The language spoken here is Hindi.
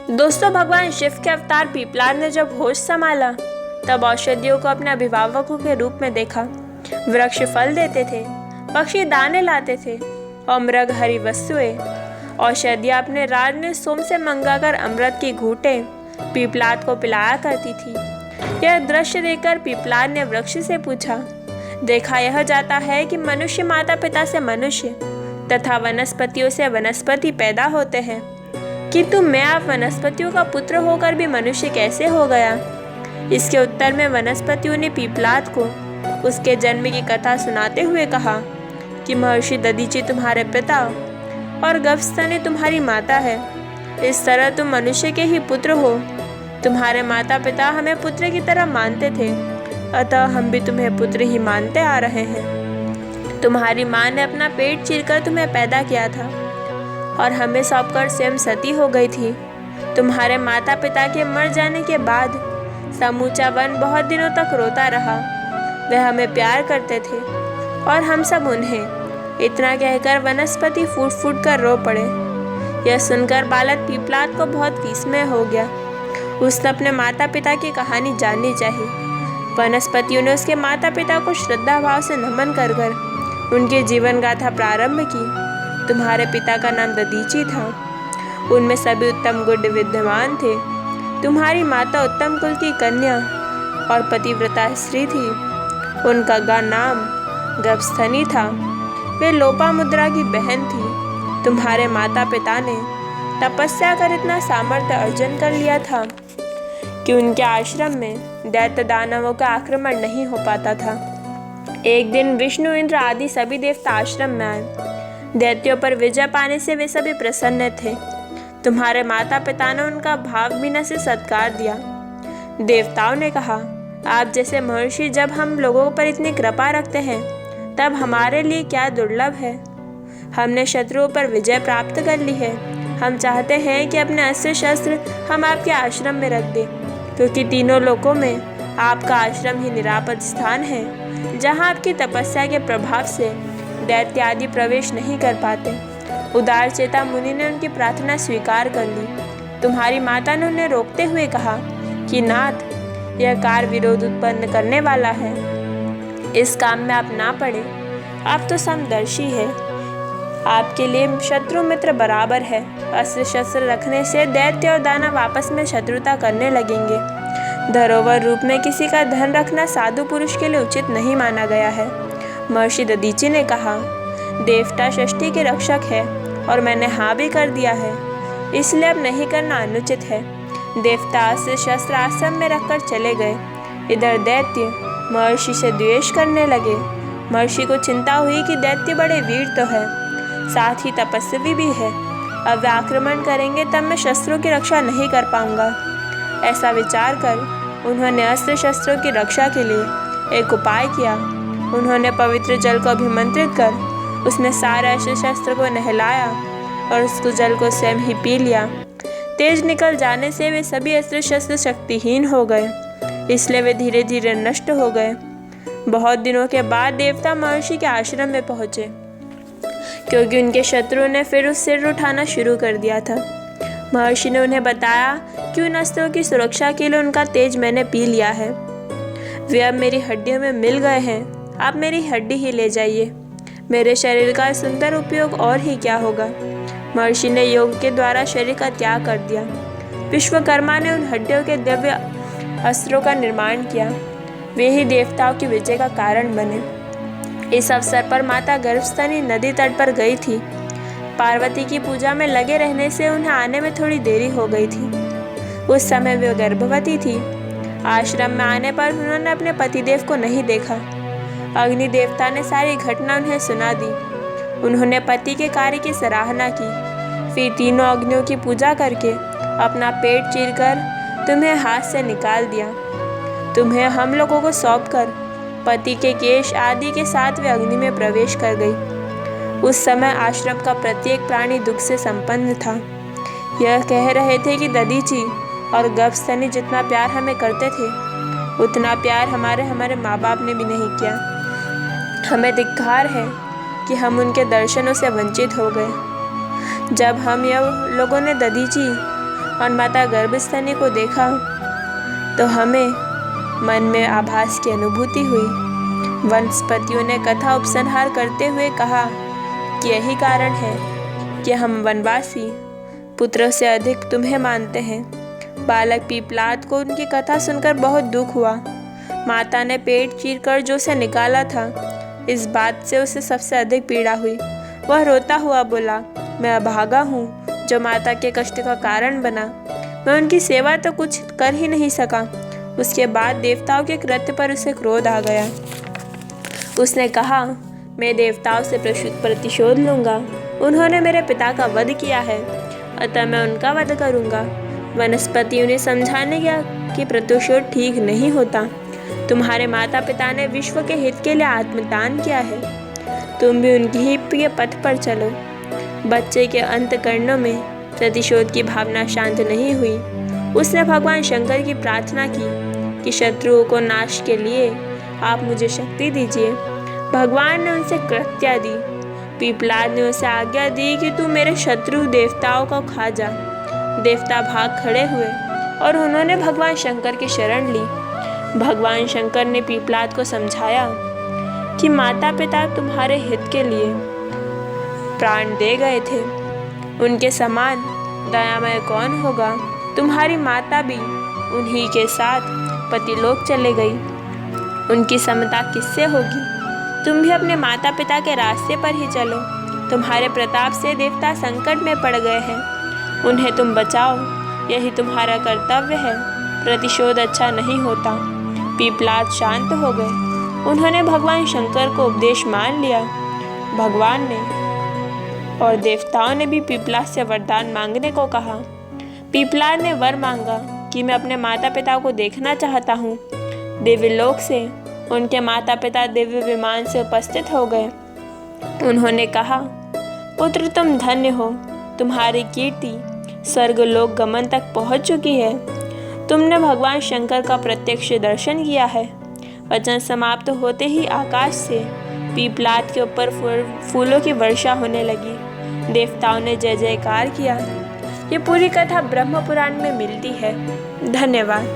दोस्तों, भगवान शिव के अवतार पीपलाद ने जब होश संभाला तब औषधियों को अपने अभिभावकों के रूप में देखा। वृक्ष फल देते थे, पक्षी दाने लाते थे और मृग हरी वस्तुएं। औषधियाँ अपने राज में सोम से मंगाकर अमृत की घूंटें पीपलाद को पिलाया करती थी। यह दृश्य देखकर पीपलाद ने वृक्ष से पूछा, देखा यह जाता है कि मनुष्य माता पिता से मनुष्य तथा वनस्पतियों से वनस्पति पैदा होते हैं, किंतु मैं आप वनस्पतियों का पुत्र होकर भी मनुष्य कैसे हो गया। इसके उत्तर में वनस्पतियों ने पीपलाद को उसके जन्म की कथा सुनाते हुए कहा कि महर्षि दधीचि तुम्हारे पिता और गभस्तनी तुम्हारी माता है। इस तरह तुम मनुष्य के ही पुत्र हो। तुम्हारे माता पिता हमें पुत्र की तरह मानते थे, अतः हम भी तुम्हें पुत्र ही मानते आ रहे हैं। तुम्हारी माँ ने अपना पेट चीरकर तुम्हें पैदा किया था और हमें सौंपकर स्वयं सती हो गई थी। तुम्हारे माता पिता के मर जाने के बाद समूचा वन बहुत दिनों तक रोता रहा। वह हमें प्यार करते थे और हम सब उन्हें। इतना कहकर वनस्पति फूट फूट कर रो पड़े। यह सुनकर बालक पीपलाद को बहुत विस्मय हो गया। उसने अपने माता पिता की कहानी जाननी चाहिए। वनस्पतियों ने उसके माता पिता को श्रद्धा भाव से नमन कर कर उनकी जीवन गाथा प्रारंभ की। तुम्हारे पिता का नाम दधीचि था। उनमें सभी उत्तम गुण विद्यमान थे। तुम्हारी माता उत्तम कुल की कन्या और पतिव्रता स्त्री थी। उनका नाम गभस्तनी था। वे लोपामुद्रा की बहन थी। तुम्हारे माता पिता ने तपस्या कर इतना सामर्थ्य अर्जन कर लिया था कि उनके आश्रम में दैत्य दानवों का आक्रमण नहीं हो पाता था। एक दिन विष्णु, इंद्र आदि सभी देवता आश्रम में आए। दैत्यों पर विजय पाने से वे सभी प्रसन्न थे। तुम्हारे माता पिता ने उनका भावभीना से सत्कार दिया। देवताओं ने कहा, आप जैसे महर्षि जब हम लोगों पर इतनी कृपा रखते हैं तब हमारे लिए क्या दुर्लभ है। हमने शत्रुओं पर विजय प्राप्त कर ली है। हम चाहते हैं कि अपने अस्त्र शस्त्र हम आपके आश्रम में रख दें, क्योंकि तीनों लोकों में आपका आश्रम ही निरापद स्थान है, जहां आपकी तपस्या के प्रभाव से दैत्य आदि प्रवेश नहीं कर पाते। उदार चेता मुनि ने उनकी प्रार्थना स्वीकार कर ली। तुम्हारी माता ने उन्हें रोकते हुए कहा कि नाथ, यह कार्य विरोध उत्पन्न करने वाला है। इस काम में आप ना पड़े। आप तो समदर्शी है। आपके लिए शत्रु मित्र बराबर है। अस्त्र शस्त्र रखने से दैत्य और दानव आपस में शत्रुता करने लगेंगे। धरोहर रूप में किसी का धन रखना साधु पुरुष के लिए उचित नहीं माना गया है। महर्षि दधीचि ने कहा, देवता षष्ठी के रक्षक है और मैंने हाँ भी कर दिया है, इसलिए अब नहीं करना अनुचित है। देवता अस्त्र शस्त्र आश्रम में रखकर चले गए। इधर दैत्य महर्षि से द्वेष करने लगे। महर्षि को चिंता हुई कि दैत्य बड़े वीर तो है, साथ ही तपस्वी भी है। अब वे आक्रमण करेंगे तब मैं शस्त्रों की रक्षा नहीं कर पाऊंगा। ऐसा विचार कर उन्होंने अस्त्र शस्त्रों की रक्षा के लिए एक उपाय किया। उन्होंने पवित्र जल को अभिमंत्रित कर उसमें सारे अस्त्र शस्त्र को नहलाया और उसको जल को स्वयं ही पी लिया। तेज निकल जाने से वे सभी अस्त्र शस्त्र शक्तिहीन हो गए, इसलिए वे धीरे धीरे नष्ट हो गए। बहुत दिनों के बाद देवता महर्षि के आश्रम में पहुँचे, क्योंकि उनके शत्रुओं ने फिर उस सिर उठाना शुरू कर दिया था। महर्षि ने उन्हें बताया कि उन अस्त्रों की सुरक्षा के लिए उनका तेज मैंने पी लिया है। वे अब मेरी हड्डियों में मिल गए हैं। आप मेरी हड्डी ही ले जाइए। मेरे शरीर का सुंदर उपयोग और ही क्या होगा। महर्षि ने योग के द्वारा शरीर का त्याग कर दिया। विश्वकर्मा ने उन हड्डियों के दिव्य अस्त्रों का निर्माण किया। वे ही देवताओं की विजय का कारण बने। इस अवसर पर माता गभस्तनी नदी तट पर गई थी। पार्वती की पूजा में लगे रहने से उन्हें आने में थोड़ी देरी हो गई थी। उस समय वे गर्भवती थी। आश्रम में आने पर उन्होंने अपने पतिदेव को नहीं देखा। अग्नि देवता ने सारी घटना उन्हें सुना दी। उन्होंने पति के कार्य की सराहना की। फिर तीनों अग्नियों की पूजा करके अपना पेट चीरकर तुम्हें हाथ से निकाल दिया। तुम्हें हम लोगों को सौंपकर पति के केश आदि के साथ वे अग्नि में प्रवेश कर गई। उस समय आश्रम का प्रत्येक प्राणी दुख से संपन्न था। यह कह रहे थे कि दधीचि और गभस्तनी जितना प्यार हमें करते थे, उतना प्यार हमारे माँ बाप ने भी नहीं किया। हमें धिक्कार है कि हम उनके दर्शनों से वंचित हो गए। जब हम यह लोगों ने दधीचि और माता गर्भस्थनी को देखा तो हमें मन में आभास की अनुभूति हुई। वनस्पतियों ने कथा उपसंहार करते हुए कहा कि यही कारण है कि हम वनवासी पुत्रों से अधिक तुम्हें मानते हैं। बालक पीपलाद को उनकी कथा सुनकर बहुत दुख हुआ। माता ने पेट चीरकर जो उसे निकाला था, इस बात से उसे सबसे अधिक पीड़ा हुई। वह रोता हुआ बोला, मैं अभागा हूँ जो माता के कष्ट का कारण बना। मैं उनकी सेवा तो कुछ कर ही नहीं सका। उसके बाद देवताओं के कृत्य पर उसे क्रोध आ गया। उसने कहा, मैं देवताओं से प्रतिशोध लूँगा। उन्होंने मेरे पिता का वध किया है, अतः मैं उनका वध करूँगा। वनस्पति उन्हें समझाने गया कि प्रतिशोध ठीक नहीं होता। तुम्हारे माता पिता ने विश्व के हित के लिए आत्मदान किया है, तुम भी उनकी ही के पथ पर चलो। बच्चे के अंतःकरणों में प्रतिशोध की भावना शांत नहीं हुई। उसने भगवान शंकर की प्रार्थना की कि शत्रुओं को नाश के लिए आप मुझे शक्ति दीजिए। भगवान ने उनसे कृत्या दी। पीपलाद ने उसे आज्ञा दी कि तू मेरे शत्रु देवताओं को खा जा। देवता भाग खड़े हुए और उन्होंने भगवान शंकर की शरण ली। भगवान शंकर ने पीपलाद को समझाया कि माता पिता तुम्हारे हित के लिए प्राण दे गए थे, उनके समान दयामय कौन होगा। तुम्हारी माता भी उन्हीं के साथ पतिलोक चले गई, उनकी समता किससे होगी। तुम भी अपने माता पिता के रास्ते पर ही चलो। तुम्हारे प्रताप से देवता संकट में पड़ गए हैं, उन्हें तुम बचाओ, यही तुम्हारा कर्तव्य है। प्रतिशोध अच्छा नहीं होता। पीपलाद शांत हो गए। उन्होंने भगवान शंकर को उपदेश मान लिया। भगवान ने और देवताओं ने भी पीपलाद से वरदान मांगने को कहा। पीपलाद ने वर मांगा कि मैं अपने माता पिता को देखना चाहता हूँ। देवलोक से उनके माता पिता दिव्य विमान से उपस्थित हो गए। उन्होंने कहा, पुत्र तुम धन्य हो, तुम्हारी कीर्ति स्वर्गलोक गमन तक पहुँच चुकी है। तुमने भगवान शंकर का प्रत्यक्ष दर्शन किया है। वचन समाप्त होते ही आकाश से पीपलाद के ऊपर फूलों की वर्षा होने लगी। देवताओं ने जय जयकार किया। ये पूरी कथा ब्रह्म पुराण में मिलती है। धन्यवाद।